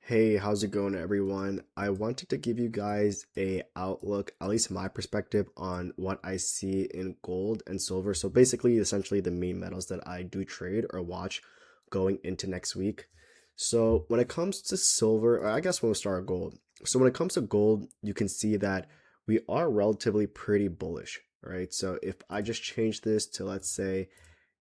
Hey, how's it going, everyone? I wanted to give you guys a outlook, at least my perspective, on what I see in gold and silver. So basically, essentially the main metals that I do trade or watch going into next week. So when it comes to silver, or I guess we'll start with gold. So when it comes to gold, you can see that we are relatively pretty bullish, right? So if I just change this to, let's say,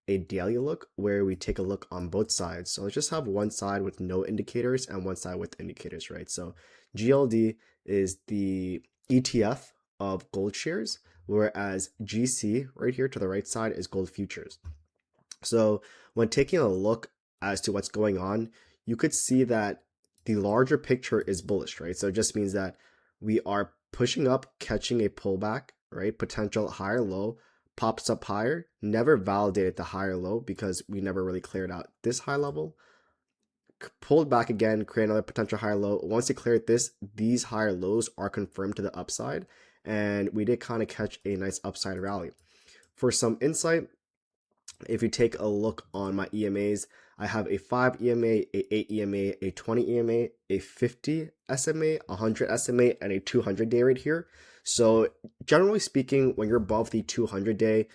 a daily look where we take a look on both sides. So let's just have one side with no indicators and one side with indicators, right? So GLD is the ETF of gold shares, whereas GC right here to the right side is gold futures. So when taking a look as to what's going on, you could see that the larger picture is bullish, right? So it just means that we are pushing up, catching a pullback, right? Potential higher low, pops up higher, never validated the higher low because we never really cleared out this high level. Pulled back again, create another potential higher low. Once it cleared this, these higher lows are confirmed to the upside, and we did kind of catch a nice upside rally. For some insight, if you take a look on my EMAs, I have a 5 EMA, a 8 EMA, a 20 EMA, a 50 SMA, a 100 SMA, and a 200 day right here. So generally speaking, when you're above the 200 day,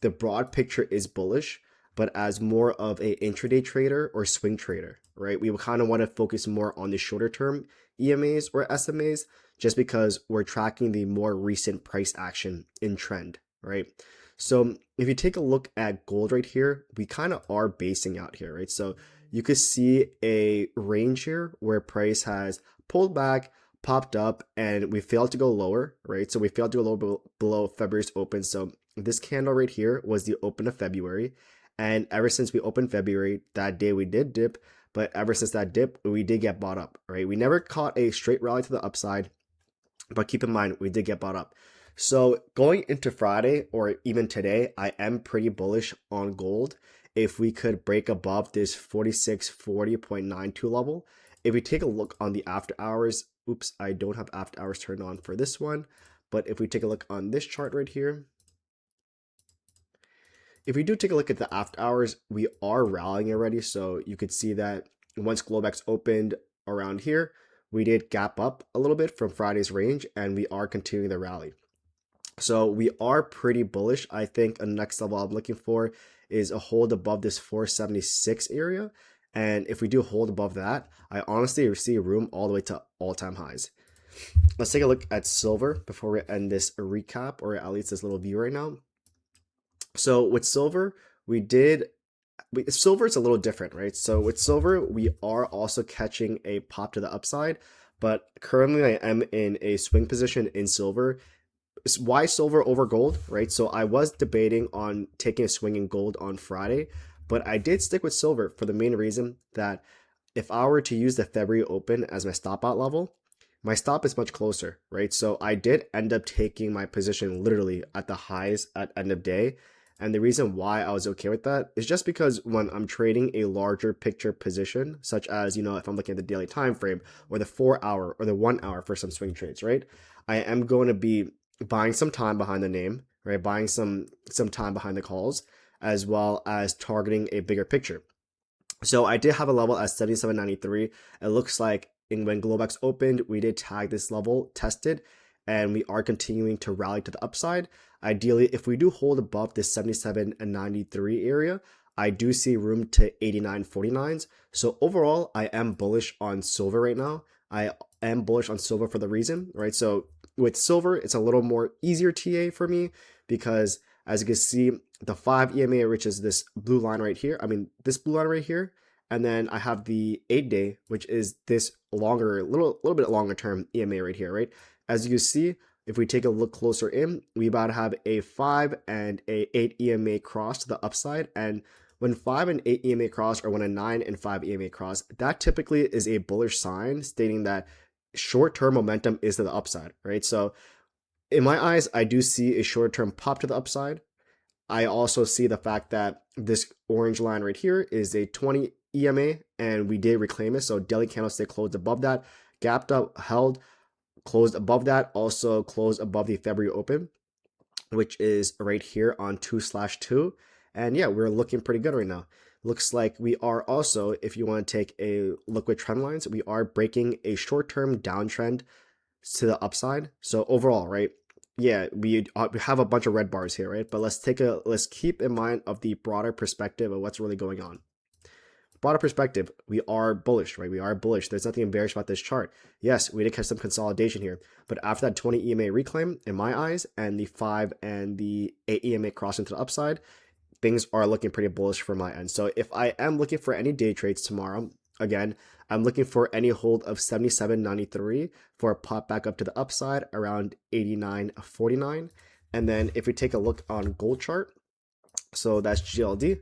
the broad picture is bullish, but as more of a intraday trader or swing trader, right? We kind of want to focus more on the shorter term EMAs or SMAs just because we're tracking the more recent price action in trend, right? So if you take a look at gold right here, we kind of are basing out here, right? So you could see a range here where price has pulled back, popped up, and we failed to go lower, right? So we failed to go lower below February's open. So this candle right here was the open of February. And ever since we opened February, that day we did dip. But ever since that dip, we did get bought up, right? We never caught a straight rally to the upside. But keep in mind, we did get bought up. So going into Friday or even today, I am pretty bullish on gold. If we could break above this 4640.92 level, if we take a look on the after hours, oops, I don't have after hours turned on for this one. But if we take a look on this chart right here, if we do take a look at the after hours, we are rallying already. So you could see that once Globex opened around here, we did gap up a little bit from Friday's range and we are continuing the rally. So we are pretty bullish. I think the next level I'm looking for is a hold above this 476 area. And if we do hold above that, I honestly see room all the way to all-time highs. Let's take a look at silver before we end this recap, or at least this little view right now. So with silver, silver is a little different, right? So with silver, we are also catching a pop to the upside, but currently I am in a swing position in silver. Why silver over gold, right? So I was debating on taking a swing in gold on Friday, but I did stick with silver for the main reason that if I were to use the February open as my stop out level, my stop is much closer, right? So I did end up taking my position literally at the highs at end of day. And the reason why I was okay with that is just because when I'm trading a larger picture position, such as, if I'm looking at the daily time frame or the 4 hour or the 1 hour for some swing trades, right? I am going to be buying some time behind the name, right? Buying some time behind the calls, as well as targeting a bigger picture. So I did have a level at 77.93. It looks like when Globex opened, we did tag this level, tested, and we are continuing to rally to the upside. Ideally, if we do hold above this 77.93 area, I do see room to 89.49s. So overall, I am bullish on silver right now. I am bullish on silver for the reason, right? So with silver, it's a little more easier TA for me because as you can see, the 5 EMA, which is this blue line right here. This blue line right here. And then I have the 8 day, which is this longer, little bit longer term EMA right here, right? As you can see, if we take a look closer in, we about to have a 5 and a 8 EMA cross to the upside. And when 5 and 8 EMA cross, or when a 9 and 5 EMA cross, that typically is a bullish sign stating that short-term momentum is to the upside, right? So in my eyes, I do see a short-term pop to the upside. I also see the fact that this orange line right here is a 20 EMA and we did reclaim it. So daily candlestick closed above that, gapped up, held, closed above that, also closed above the February open, which is right here on 2/2. And yeah, we're looking pretty good right now. looks like we are also, if you want to take a look with trend lines, we are breaking a short-term downtrend to the upside. So overall, right? Yeah, we have a bunch of red bars here, right? But let's keep in mind of the broader perspective of what's really going on. Broader perspective, we are bullish, right? We are bullish. There's nothing bearish about this chart. Yes, we did catch some consolidation here, but after that 20 EMA reclaim, in my eyes, and the 5 and the 8 EMA crossing to the upside, things are looking pretty bullish for my end. So if I am looking for any day trades tomorrow, again, I'm looking for any hold of 77.93 for a pop back up to the upside around 89.49. And then if we take a look on gold chart, so that's GLD.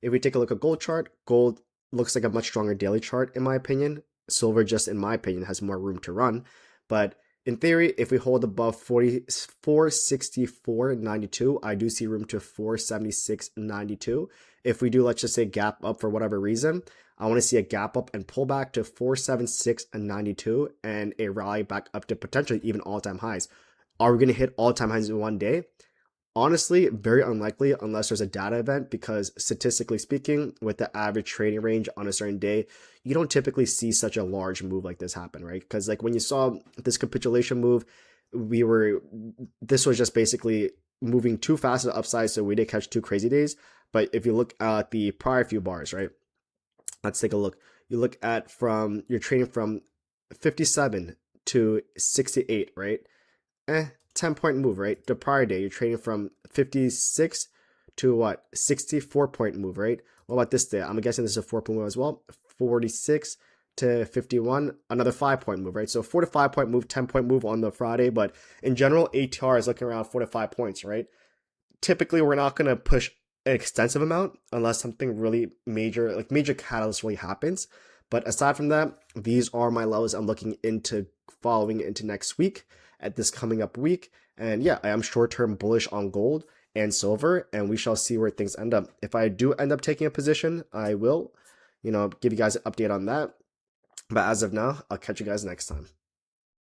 If we take a look at gold chart, gold looks like a much stronger daily chart in my opinion. Silver, just in my opinion, has more room to run. But in theory, if we hold above 464.92, I do see room to 476.92. If we do, let's just say gap up for whatever reason, I want to see a gap up and pull back to 476.92 and a rally back up to potentially even all-time highs. Are we going to hit all-time highs in one day? Honestly, very unlikely unless there's a data event, because statistically speaking, with the average trading range on a certain day, you don't typically see such a large move like this happen, right? Because like when you saw this capitulation move, this was just basically moving too fast to the upside, so we did catch 2 crazy days. But if you look at the prior few bars, right? Let's take a look. You look at you're trading from 57 to 68, right? 10-point move, right? The prior day, you're trading from 56 to what? 64-point move, right? What about this day? I'm guessing this is a 4-point move as well. 46 to 51, another 5-point move, right? So 4 to 5-point move, 10-point move on the Friday, but in general, ATR is looking around 4 to 5 points, right? Typically, we're not going to push an extensive amount unless something really major, like major catalyst really happens. But aside from that, these are my levels I'm looking into following into next week, at this coming up week. And yeah, I am short-term bullish on gold and silver, and we shall see where things end up. If I do end up taking a position, I will, give you guys an update on that. But as of now, I'll catch you guys next time.